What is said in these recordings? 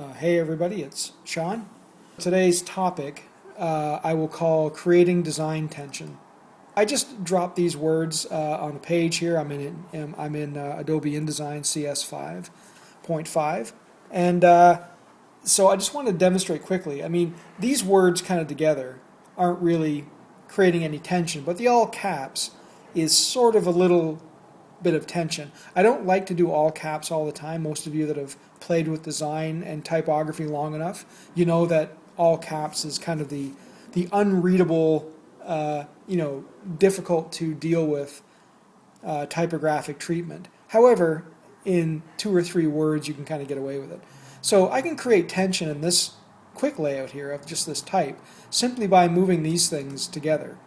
Hey everybody, it's Sean. Today's topic I will call creating design tension. I just dropped these words on the page here. I'm in Adobe InDesign CS 5.5, and so I just want to demonstrate quickly. I mean, these words kind of together aren't really creating any tension, but the all caps is sort of a little bit of tension. I don't like to do all caps all the time. Most of you that have played with design and typography long enough, you know that all caps is kind of the unreadable, difficult to deal with typographic treatment. However, in 2 or 3 words, you can kind of get away with it. So I can create tension in this quick layout here of just this type simply by moving these things together.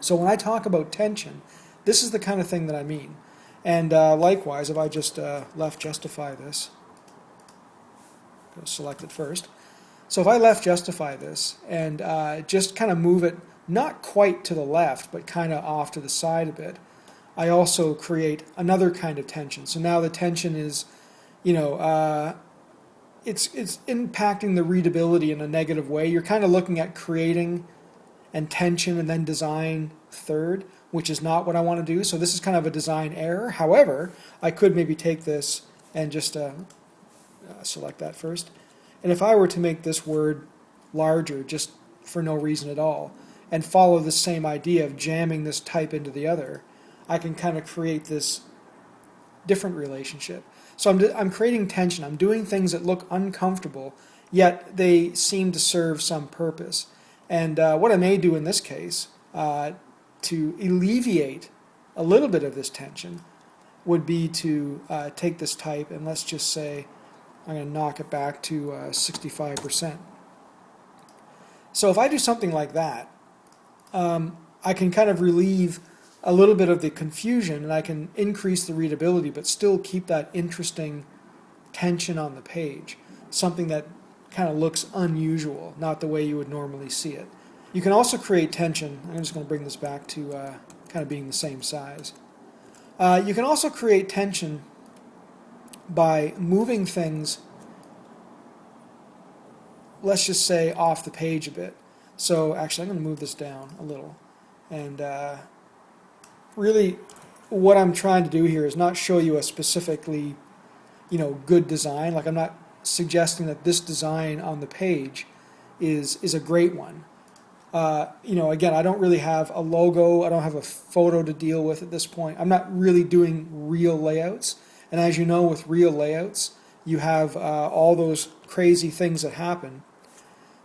So when I talk about tension, this is the kind of thing that I mean. And likewise, if I just left justify this, go select it first. So if I left justify this and just kind of move it not quite to the left, but kind of off to the side a bit, I also create another kind of tension. So now the tension is, it's impacting the readability in a negative way. You're kind of looking at creating and tension and then design third, which is not what I want to do. So this is kind of a design error. However, I could maybe take this and just select that first. And if I were to make this word larger just for no reason at all and follow the same idea of jamming this type into the other, I can kind of create this different relationship. So I'm creating tension. I'm doing things that look uncomfortable, yet they seem to serve some purpose. And what I may do in this case to alleviate a little bit of this tension would be to take this type and let's just say I'm going to knock it back to 65%. So if I do something like that, I can kind of relieve a little bit of the confusion and I can increase the readability but still keep that interesting tension on the page, something that kind of looks unusual, not the way you would normally see it. You can also create tension. I'm just going to bring this back to kind of being the same size. You can also create tension by moving things, let's just say, off the page a bit. So actually, I'm going to move this down a little. And really, what I'm trying to do here is not show you a specifically, good design. Like I'm not suggesting that this design on the page is a great one. Again, I don't really have a logo. I don't have a photo to deal with at this point. I'm not really doing real layouts. And as you know, with real layouts, you have all those crazy things that happen,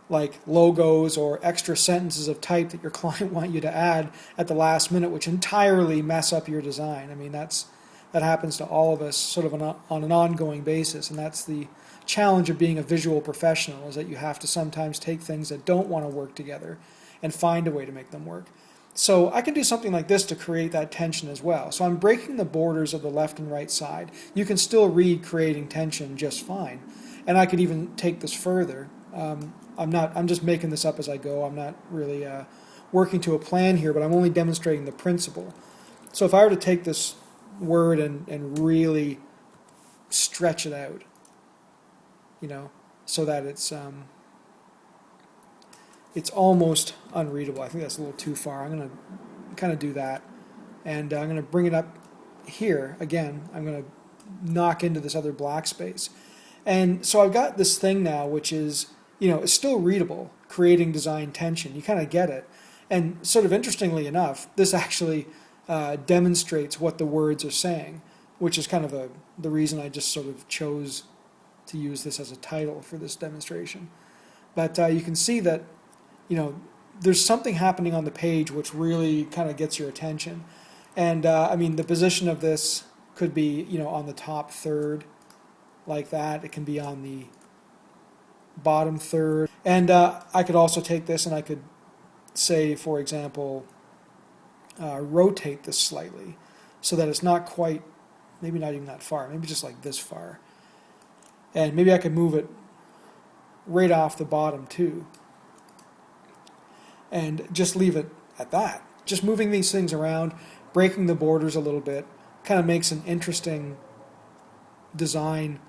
like logos or extra sentences of type that your client want you to add at the last minute, which entirely mess up your design. I mean, that happens to all of us sort of on an ongoing basis, and that's the challenge of being a visual professional, is that you have to sometimes take things that don't want to work together and find a way to make them work. So I can do something like this to create that tension as well. So I'm breaking the borders of the left and right side. You can still read creating tension just fine. And I could even take this further. I'm just making this up as I go. I'm not really working to a plan here, but I'm only demonstrating the principle. So if I were to take this word and really stretch it out, so that it's almost unreadable. I think that's a little too far. I'm going to kind of do that. And I'm going to bring it up here. Again, I'm going to knock into this other black space. And so I've got this thing now, which is, it's still readable, creating design tension. You kind of get it. And sort of interestingly enough, this actually demonstrates what the words are saying, which is kind of the reason I just sort of chose to use this as a title for this demonstration. But you can see that there's something happening on the page which really kind of gets your attention. And the position of this could be, on the top third, like that. It can be on the bottom third. And I could also take this and I could say, for example, rotate this slightly so that it's not quite, maybe not even that far, maybe just like this far. And maybe I could move it right off the bottom too. And just leave it at that. Just moving these things around, breaking the borders a little bit, kind of makes an interesting design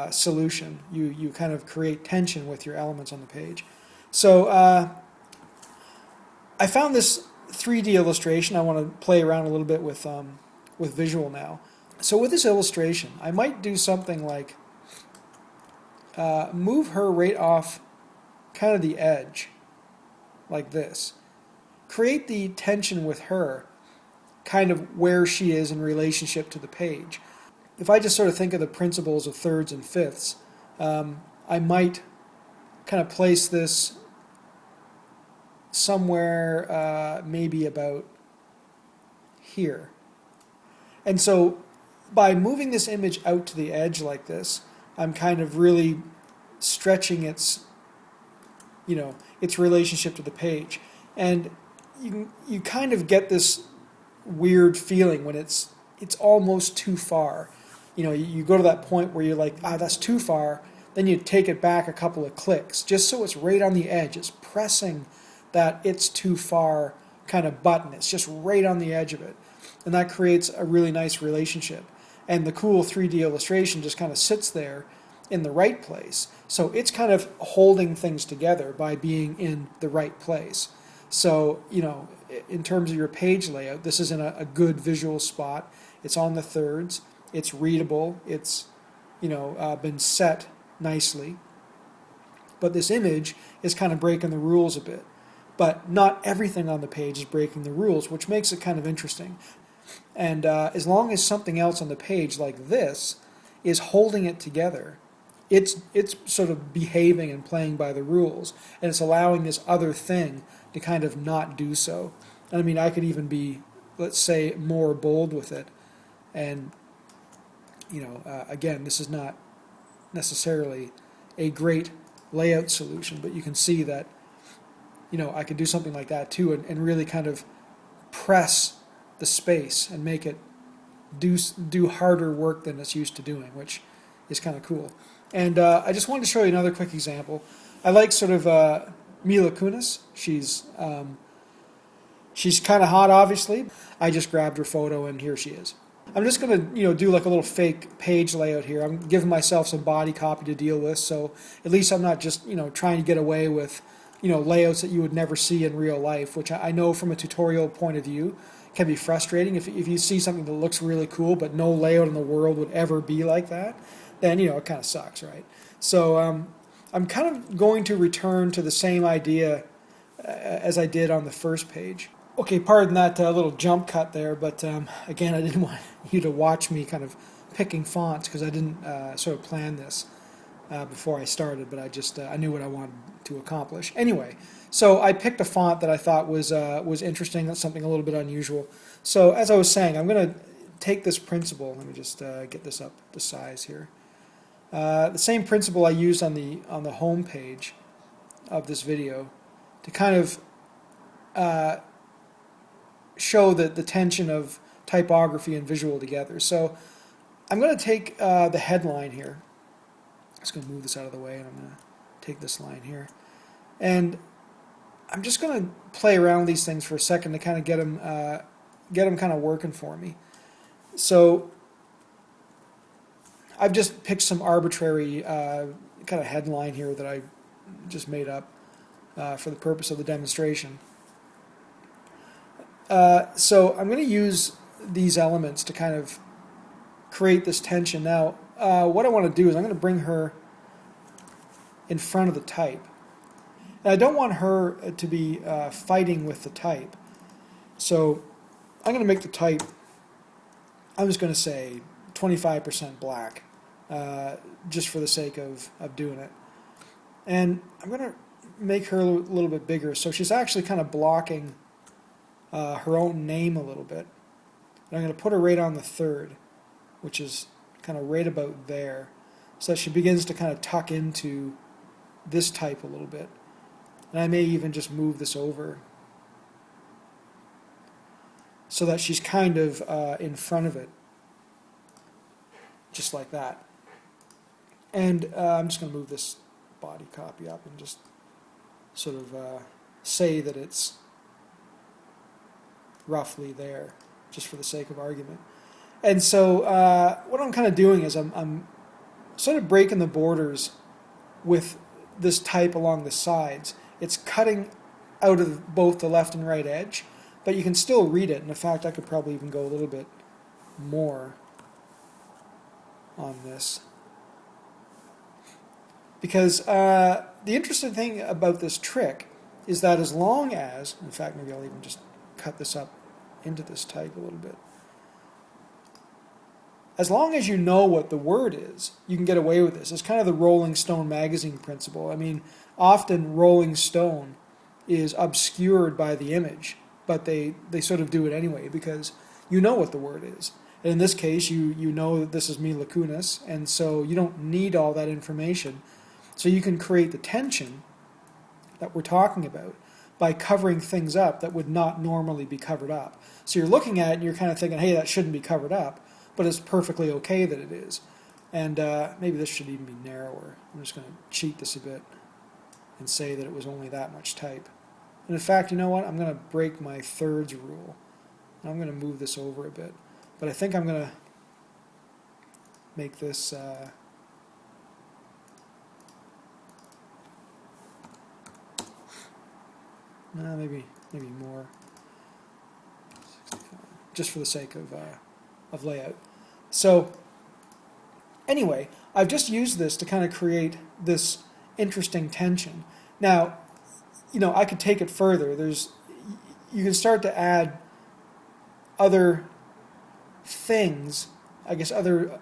solution. You kind of create tension with your elements on the page. So I found this 3D illustration. I want to play around a little bit with visual now. So with this illustration, I might do something like move her right off kind of the edge, like this. Create the tension with her, kind of where she is in relationship to the page. If I just sort of think of the principles of thirds and fifths, I might kind of place this somewhere maybe about here. And so by moving this image out to the edge like this, I'm kind of really stretching its, its relationship to the page. And you kind of get this weird feeling when it's almost too far. You go to that point where you're like, that's too far. Then you take it back a couple of clicks, just so it's right on the edge. It's pressing that it's too far kind of button. It's just right on the edge of it. And that creates a really nice relationship. And the cool 3D illustration just kind of sits there in the right place. So it's kind of holding things together by being in the right place. So, in terms of your page layout, this is in a good visual spot. It's on the thirds. It's readable. It's, been set nicely. But this image is kind of breaking the rules a bit. But not everything on the page is breaking the rules, which makes it kind of interesting. And as long as something else on the page like this is holding it together, it's sort of behaving and playing by the rules, and it's allowing this other thing to kind of not do so. And I mean, I could even be, let's say, more bold with it. And, again, this is not necessarily a great layout solution, but you can see that, I could do something like that too, and really kind of press the space and make it do harder work than it's used to doing, which is kind of cool. And I just wanted to show you another quick example. I like sort of Mila Kunis. She's kind of hot, obviously. I just grabbed her photo, and here she is. I'm just going to do like a little fake page layout here. I'm giving myself some body copy to deal with, so at least I'm not just trying to get away with layouts that you would never see in real life, which I know from a tutorial point of view can be frustrating. If you see something that looks really cool but no layout in the world would ever be like that, then it kind of sucks, right? So I'm kind of going to return to the same idea as I did on the first page. Okay, pardon that little jump cut there, but again, I didn't want you to watch me kind of picking fonts because I didn't sort of plan this before I started, but I knew what I wanted to accomplish. Anyway, so I picked a font that I thought was interesting. That's something a little bit unusual. So as I was saying, I'm going to take this principle. Let me just get this up to size here. The same principle I used on the home page of this video to kind of show the tension of typography and visual together. So I'm going to take the headline here. I'm just going to move this out of the way, and I'm going to take this line here. And I'm just going to play around with these things for a second to kind of get them kind of working for me. So I've just picked some arbitrary kind of headline here that I just made up for the purpose of the demonstration. So I'm going to use these elements to kind of create this tension. Now, what I want to do is I'm going to bring her in front of the type. And I don't want her to be fighting with the type. So I'm going to make the type, I'm just going to say 25% black, just for the sake of doing it. And I'm going to make her a little bit bigger, so she's actually kind of blocking her own name a little bit. And I'm going to put her right on the third, which is kind of right about there, so that she begins to kind of tuck into this type a little bit. And I may even just move this over so that she's kind of in front of it, just like that. And I'm just going to move this body copy up and just sort of say that it's roughly there, just for the sake of argument. And so what I'm kind of doing is I'm sort of breaking the borders with this type along the sides. It's cutting out of both the left and right edge, but you can still read it. And in fact, I could probably even go a little bit more on this. Because the interesting thing about this trick is that as long as, in fact, maybe I'll even just cut this up into this type a little bit. As long as you know what the word is, you can get away with this. It's kind of the Rolling Stone magazine principle. I mean, often Rolling Stone is obscured by the image, but they sort of do it anyway because you know what the word is. And in this case, you know that this is Mila Kunis, and so you don't need all that information. So you can create the tension that we're talking about by covering things up that would not normally be covered up. So you're looking at it and you're kind of thinking, hey, that shouldn't be covered up, but it's perfectly okay that it is. And maybe this should even be narrower. I'm just going to cheat this a bit and say that it was only that much type. And in fact, you know what? I'm going to break my thirds rule. I'm going to move this over a bit. But I think I'm going to make this... maybe more, 65, just for the sake of layout. So anyway, I've just used this to kind of create this interesting tension. Now, you know, I could take it further. You can start to add other things, I guess, other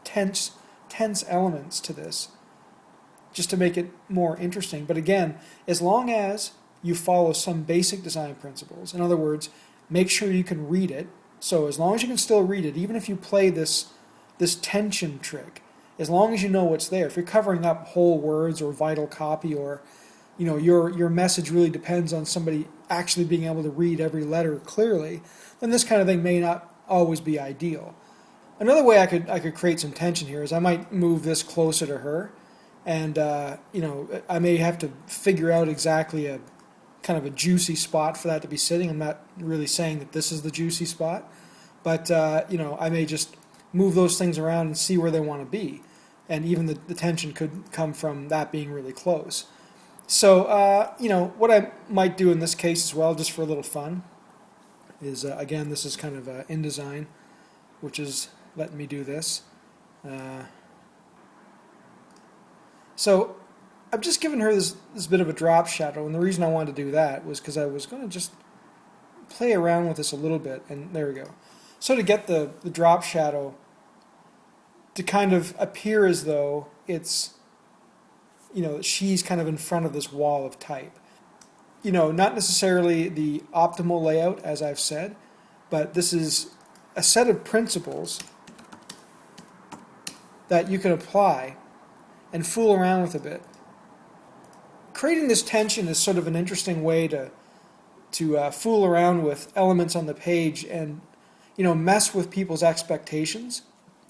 tense elements to this, just to make it more interesting. But again, as long as you follow some basic design principles, in other words, make sure you can read it. So as long as you can still read it, even if you play this tension trick, as long as you know what's there. If you're covering up whole words or vital copy, or you know your message really depends on somebody actually being able to read every letter clearly, then this kind of thing may not always be ideal. Another way I could create some tension here is I might move this closer to her. And, you know, I may have to figure out exactly a kind of a juicy spot for that to be sitting. I'm not really saying that this is the juicy spot, but, you know, I may just move those things around and see where they want to be. And even the tension could come from that being really close. So, you know, what I might do in this case as well, just for a little fun, is, again, this is kind of InDesign, which is letting me do this. So I've just given her this bit of a drop shadow, and the reason I wanted to do that was because I was going to just play around with this a little bit, and there we go. So to get the drop shadow to kind of appear as though it's, you know, she's kind of in front of this wall of type. You know, not necessarily the optimal layout, as I've said, but this is a set of principles that you can apply and fool around with a bit. Creating this tension is sort of an interesting way to fool around with elements on the page and, you know, mess with people's expectations.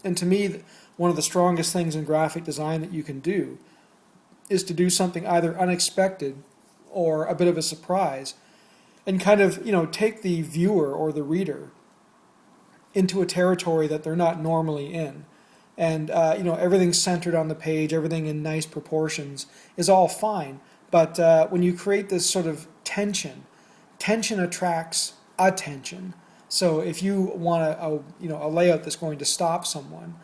And to me, one of the strongest things in graphic design that you can do is to do something either unexpected or a bit of a surprise, and kind of, you know, take the viewer or the reader into a territory that they're not normally in. And, you know, everything centered on the page, everything in nice proportions is all fine. But when you create this sort of tension attracts attention. So if you want a layout that's going to stop someone,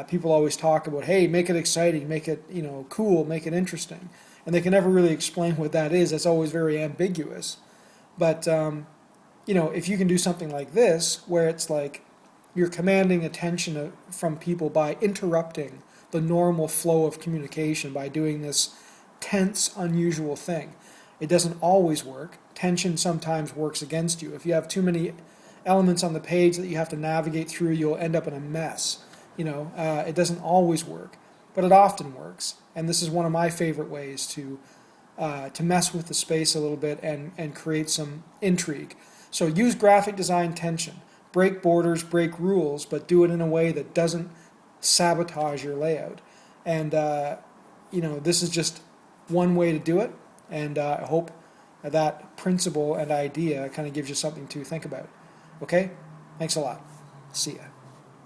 people always talk about, hey, make it exciting, make it, you know, cool, make it interesting. And they can never really explain what that is. It's always very ambiguous. But, you know, if you can do something like this, where it's like, you're commanding attention from people by interrupting the normal flow of communication by doing this tense, unusual thing. It doesn't always work. Tension sometimes works against you. If you have too many elements on the page that you have to navigate through, you'll end up in a mess. You know, it doesn't always work, but it often works. And this is one of my favorite ways to mess with the space a little bit and create some intrigue. So use graphic design tension. Break borders, break rules, but do it in a way that doesn't sabotage your layout. And, you know, this is just one way to do it, and I hope that principle and idea kind of gives you something to think about. Okay? Thanks a lot. See ya.